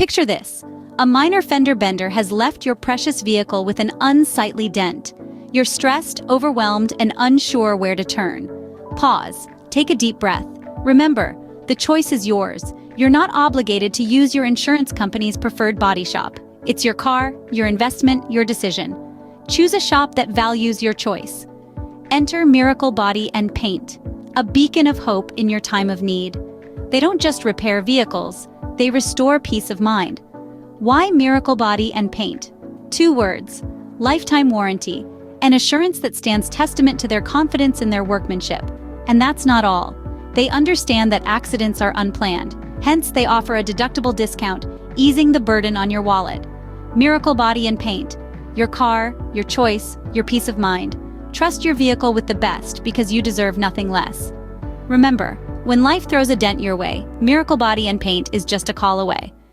Picture this. A minor fender bender has left your precious vehicle with an unsightly dent. You're stressed, overwhelmed, and unsure where to turn. Pause. Take a deep breath. Remember, the choice is yours. You're not obligated to use your insurance company's preferred body shop. It's your car, your investment, your decision. Choose a shop that values your choice. Enter Miracle Body and Paint, a beacon of hope in your time of need. They don't just repair vehicles, they restore peace of mind. Why Miracle Body and Paint? 2 words: lifetime warranty, an assurance that stands testament to their confidence in their workmanship. And that's not all. They understand that accidents are unplanned, hence they offer a deductible discount, easing the burden on your wallet. Miracle Body and Paint, your car, your choice, your peace of mind. Trust your vehicle with the best because you deserve nothing less. Remember, when life throws a dent your way, Miracle Body and Paint is just a call away.